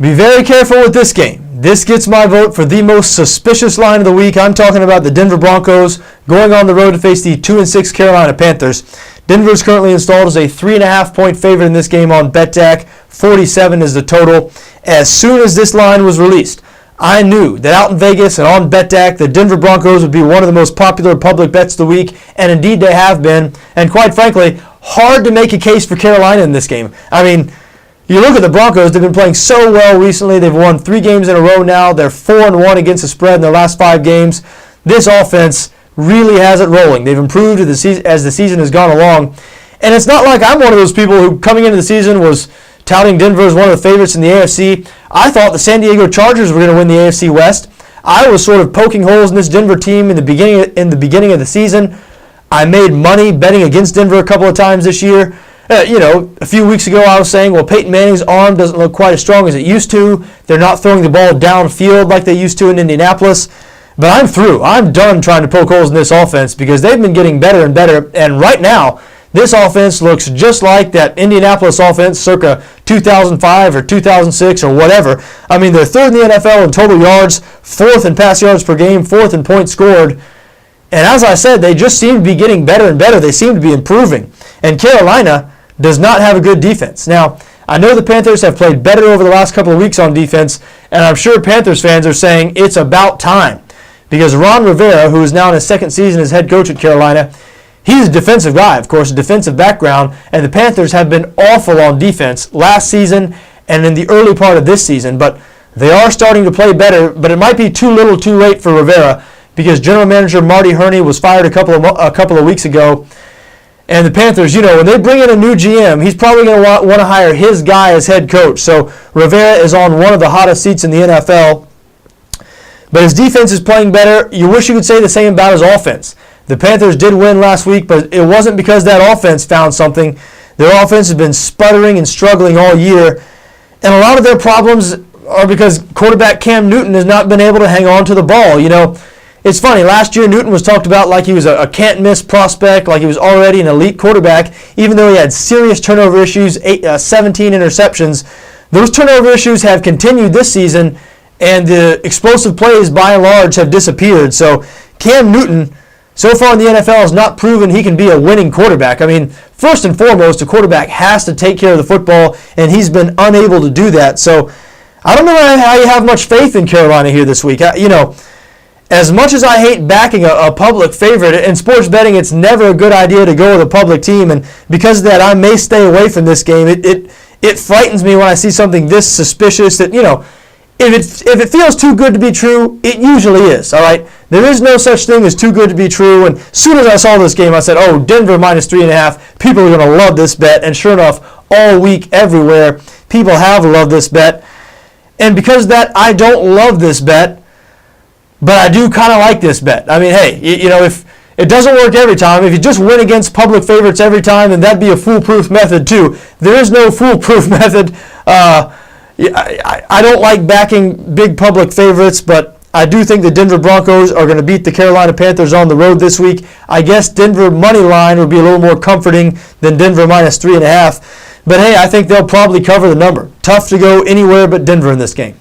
Be very careful with this game. This gets my vote for the most suspicious line of the week. I'm talking about the Denver Broncos going on the road to face the 2-6 Carolina Panthers. Denver is currently installed as a 3.5-point favorite in this game on BETDAQ. 47 is the total. As soon as this line was released, I knew that out in Vegas and on BETDAQ, the Denver Broncos would be one of the most popular public bets of the week, and indeed they have been. And quite frankly, hard to make a case for Carolina in this game. I mean, you look at the Broncos, they've been playing so well recently. They've won 3 games in a row now. They're 4-1 against the spread in their last 5 games. This offense really has it rolling. They've improved as the season has gone along. And it's not like I'm one of those people who, coming into the season, was touting Denver as one of the favorites in the AFC. I thought the San Diego Chargers were going to win the AFC West. I was sort of poking holes in this Denver team in the beginning of the season. I made money betting against Denver a couple of times this year. A few weeks ago I was saying, well, Peyton Manning's arm doesn't look quite as strong as it used to. They're not throwing the ball downfield like they used to in Indianapolis. But I'm through. I'm done trying to poke holes in this offense because they've been getting better and better. And right now, this offense looks just like that Indianapolis offense circa 2005 or 2006 or whatever. I mean, they're 3rd in the NFL in total yards, 4th in pass yards per game, 4th in points scored. And as I said, they just seem to be getting better and better. They seem to be improving. And Carolina does not have a good defense. Now, I know the Panthers have played better over the last couple of weeks on defense, and I'm sure Panthers fans are saying it's about time. Because Ron Rivera, who is now in his 2nd season as head coach at Carolina, he's a defensive guy, of course, a defensive background, and the Panthers have been awful on defense last season and in the early part of this season. But they are starting to play better, but it might be too little too late for Rivera because general manager Marty Hurney was fired a couple of weeks ago. And the Panthers, when they bring in a new GM, he's probably going to want to hire his guy as head coach. So Rivera is on one of the hottest seats in the NFL. But his defense is playing better. You wish you could say the same about his offense. The Panthers did win last week, but it wasn't because that offense found something. Their offense has been sputtering and struggling all year. And a lot of their problems are because quarterback Cam Newton has not been able to hang on to the ball. It's funny, last year Newton was talked about like he was a can't-miss prospect, like he was already an elite quarterback, even though he had serious turnover issues, 17 interceptions. Those turnover issues have continued this season, and the explosive plays, by and large, have disappeared. So Cam Newton, so far in the NFL, has not proven he can be a winning quarterback. I mean, first and foremost, a quarterback has to take care of the football, and he's been unable to do that. So I don't know how you have much faith in Carolina here this week. As much as I hate backing a public favorite, in sports betting it's never a good idea to go with a public team, and because of that I may stay away from this game. It frightens me when I see something this suspicious that, if it feels too good to be true, it usually is, all right? There is no such thing as too good to be true, and as soon as I saw this game I said, oh, Denver minus 3.5, people are going to love this bet, and sure enough, all week everywhere, people have loved this bet. And because of that, I don't love this bet, but I do kind of like this bet. I mean, hey, if it doesn't work every time, if you just win against public favorites every time, then that'd be a foolproof method too. There is no foolproof method. I don't like backing big public favorites, but I do think the Denver Broncos are going to beat the Carolina Panthers on the road this week. I guess Denver money line would be a little more comforting than Denver minus 3.5. But hey, I think they'll probably cover the number. Tough to go anywhere but Denver in this game.